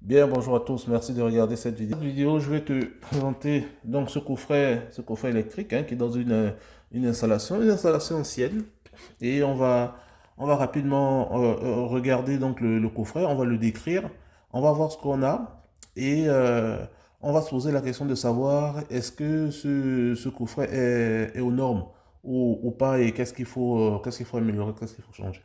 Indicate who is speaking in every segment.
Speaker 1: Bien, bonjour à tous, merci de regarder cette vidéo. Dans cette vidéo, je vais te présenter donc ce coffret électrique qui est dans une installation ancienne. Et on va rapidement regarder donc le coffret, on va le décrire, on va voir ce qu'on a et on va se poser la question de savoir est-ce que ce coffret est aux normes ou pas et qu'est-ce qu'il faut améliorer, qu'est-ce qu'il faut changer.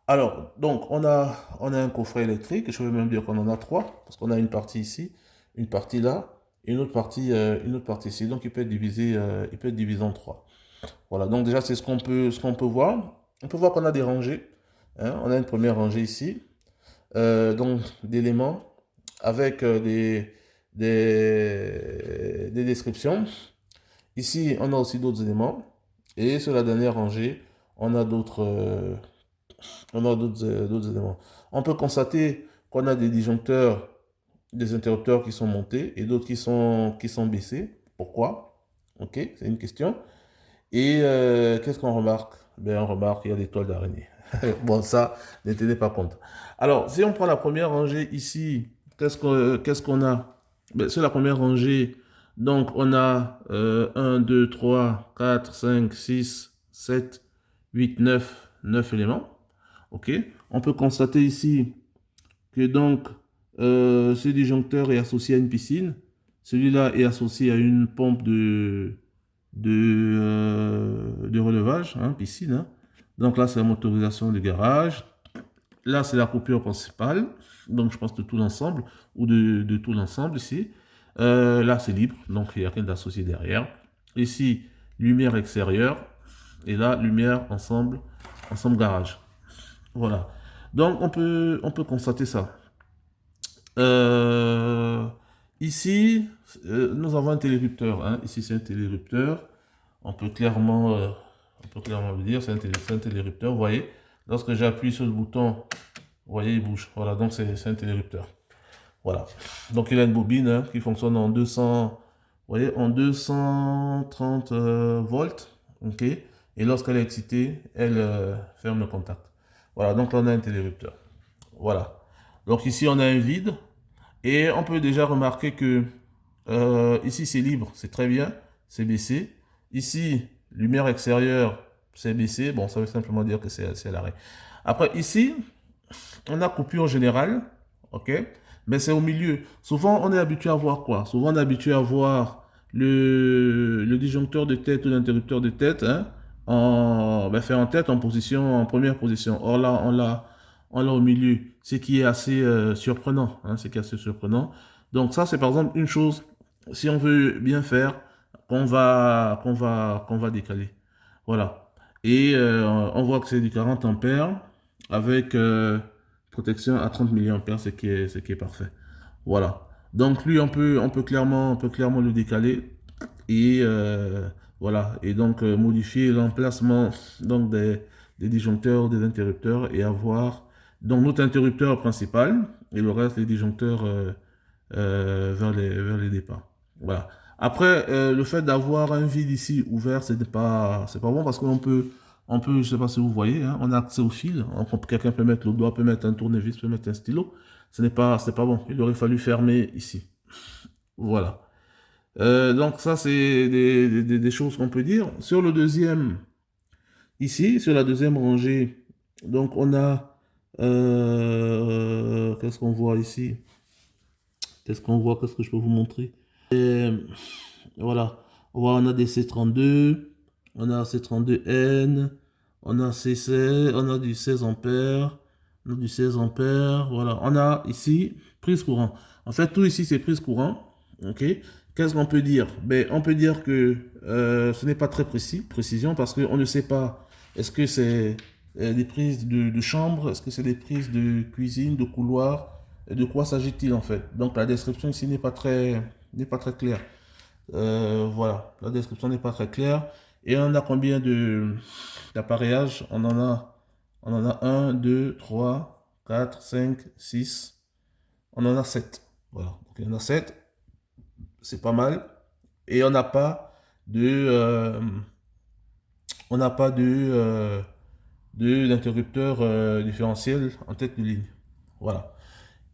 Speaker 1: Alors, donc, on a un coffret électrique, je veux même dire qu'on en a trois, parce qu'on a une partie ici, une partie là, et une autre partie ici. Donc, il peut être divisé en trois. Voilà, donc déjà, c'est ce qu'on peut voir. On peut voir qu'on a des rangées. On a une première rangée ici, donc d'éléments avec des descriptions. Ici, on a aussi d'autres éléments. Et sur la dernière rangée, on a d'autres éléments. On peut constater qu'on a des disjoncteurs, des interrupteurs qui sont montés et d'autres qui sont baissés. Pourquoi? Ok, c'est une question. Et qu'est-ce qu'on remarque? Ben, on remarque qu'il y a des toiles d'araignée. Bon, ça, ne tenez pas compte. Alors, si on prend la première rangée ici, qu'est-ce qu'on a? Ben, sur la première rangée, donc on a 1, 2, 3, 4, 5, 6, 7, 8, 9 éléments. Ok. On peut constater ici que donc ce disjoncteur est associé à une piscine. Celui-là est associé à une pompe de relevage, piscine. Donc là, c'est la motorisation du garage. Là, c'est la coupure principale. Donc, je pense de tout l'ensemble ou de tout l'ensemble ici. Là, c'est libre. Donc, il n'y a rien d'associé derrière. Ici, lumière extérieure. Et là, lumière ensemble garage. Voilà. Donc, on peut constater ça. Euh, Ici, nous avons un télérupteur. Ici, c'est un télérupteur. On peut clairement le dire, c'est un télérupteur. Vous voyez, lorsque j'appuie sur le bouton, vous voyez, il bouge. Voilà, donc c'est un télérupteur. Voilà. Donc, il a une bobine qui fonctionne en 200, vous voyez, en 230 volts. OK. Et lorsqu'elle est excitée, elle ferme le contact. Voilà, donc là, on a un télérupteur. Voilà. Donc ici, on a un vide. Et on peut déjà remarquer que ici, c'est libre, c'est très bien, c'est baissé. Ici, lumière extérieure, c'est baissé. Bon, ça veut simplement dire que c'est à l'arrêt. Après, ici, on a coupure générale, ok? Mais c'est au milieu. Souvent, on est habitué à voir quoi? Souvent, on est habitué à voir le disjoncteur de tête ou l'interrupteur de tête, fait en tête, en première position. Or là, on l'a au milieu, ce qui est assez surprenant, ce qui est assez surprenant. Donc ça, c'est par exemple une chose, si on veut bien faire, qu'on va décaler. Voilà. Et on voit que c'est du 40 ampères avec protection à 30 milliampères, ce qui est parfait. Voilà. Donc lui, on peut clairement le décaler et voilà. Et donc modifier l'emplacement donc des disjoncteurs, des interrupteurs et avoir donc notre interrupteur principal et le reste les disjoncteurs vers les départs. Voilà. Après, le fait d'avoir un vide ici ouvert, c'est pas bon parce je sais pas si vous voyez, on a accès au fil. Quelqu'un peut mettre le doigt, peut mettre un tournevis, peut mettre un stylo. C'est pas bon. Il aurait fallu fermer ici. Voilà. Donc ça, c'est des choses qu'on peut dire. Sur le deuxième, ici, sur la deuxième rangée, donc on a, qu'est-ce qu'on voit ici? Qu'est-ce qu'on voit? Qu'est-ce que je peux vous montrer? Voilà. On a des C32, on a C32N, on a C16, on a du 16 ampères, on a du 16 ampères, voilà. On a ici prise courant. En fait, tout ici, c'est prise courant. OK? Qu'est-ce qu'on peut dire? Ben, on peut dire que ce n'est pas très précision, parce qu'on ne sait pas, est-ce que c'est des prises de chambre, est-ce que c'est des prises de cuisine, de couloir, de quoi s'agit-il en fait? Donc la description ici n'est pas très claire. Voilà, la description n'est pas très claire. Et on a combien d'appareillages? On en a un 2 3 4 5 6. On en a 7. Voilà, donc il y en a 7. C'est pas mal. Et on n'a pas d'interrupteur différentiel en tête de ligne. Voilà.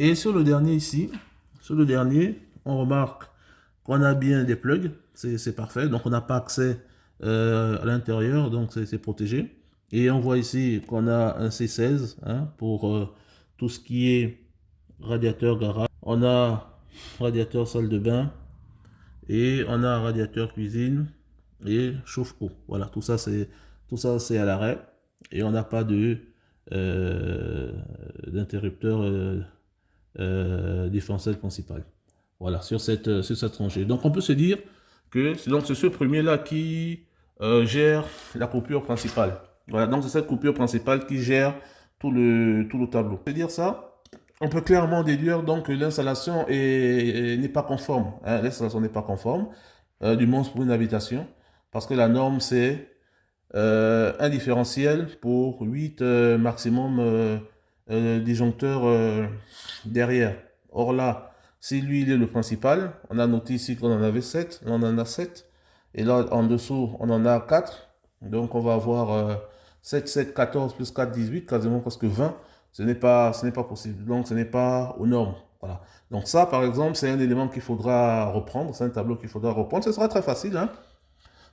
Speaker 1: Et sur le dernier ici, sur le dernier, on remarque qu'on a bien des plugs, c'est parfait. Donc on n'a pas accès à l'intérieur, donc c'est protégé. Et on voit ici qu'on a un C16 hein, pour tout ce qui est radiateur garage. On a radiateur salle de bain et on a radiateur cuisine et chauffe-eau. Voilà, tout ça c'est à l'arrêt et on n'a pas de d'interrupteur différentiel principal. Voilà, sur cette rangée. Donc on peut se dire que c'est ce premier-là qui gère la coupure principale. Voilà, donc c'est cette coupure principale qui gère tout le tableau. C'est dire ça, on peut clairement déduire donc que l'installation n'est pas conforme. Hein, l'installation n'est pas conforme, du moins pour une habitation, parce que la norme c'est un différentiel pour 8 maximum disjoncteurs derrière. Or là, si lui il est le principal, on a noté ici qu'on en avait 7, on en a 7. Et là en dessous, on en a 4. Donc on va avoir 7, 7, 14 plus 4, 18, quasiment presque 20. Ce n'est pas possible. Donc ce n'est pas aux normes. Voilà. Donc ça, par exemple, c'est un élément qu'il faudra reprendre. C'est un tableau qu'il faudra reprendre. Ce sera très facile. Hein.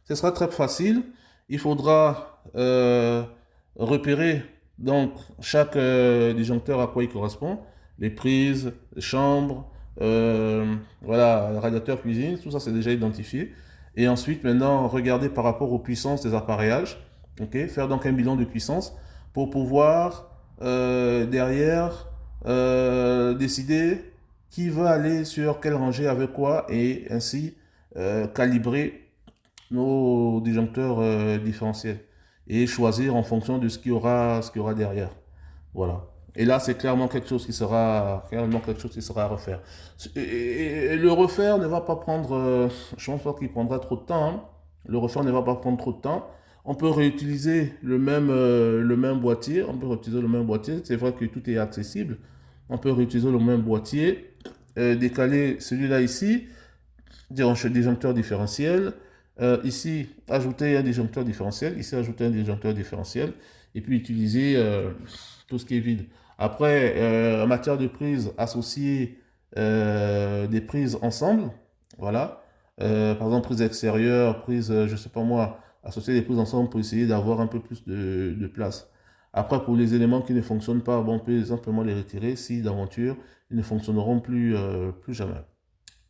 Speaker 1: Ce sera très facile. Il faudra repérer donc chaque disjoncteur à quoi il correspond. Les prises, les chambres, voilà, le radiateur cuisine, tout ça c'est déjà identifié. Et ensuite, maintenant, regarder par rapport aux puissances des appareillages. Okay, faire donc un bilan de puissance pour pouvoir derrière décider qui va aller sur quelle rangée avec quoi et ainsi calibrer nos disjoncteurs différentiels et choisir en fonction de ce qu'il y aura derrière. Voilà. Et là, c'est clairement quelque chose qui sera à refaire. Et le refaire ne va pas prendre, je pense pas qu'il prendra trop de temps. Hein. Le refaire ne va pas prendre trop de temps. On peut réutiliser le même boîtier. C'est vrai que tout est accessible. On peut réutiliser le même boîtier, décaler celui-là ici, disjoncteur différentiel. Ici, ajouter un disjoncteur différentiel. Ici, ajouter un disjoncteur différentiel. Et puis, utiliser tout ce qui est vide. Après, en matière de prise, associer des prises ensemble. Voilà. Par exemple, prise extérieure, prise, je sais pas moi, associer des prises ensemble pour essayer d'avoir un peu plus de place. Après, pour les éléments qui ne fonctionnent pas, bon, on peut simplement les retirer si d'aventure, ils ne fonctionneront plus jamais.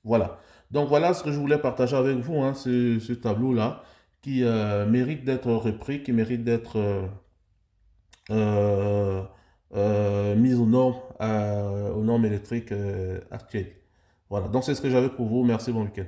Speaker 1: Voilà. Donc voilà ce que je voulais partager avec vous, hein, ce tableau-là, qui mérite d'être repris, qui mérite d'être euh, mis aux normes électriques actuelles. Voilà, donc c'est ce que j'avais pour vous. Merci, bon week-end.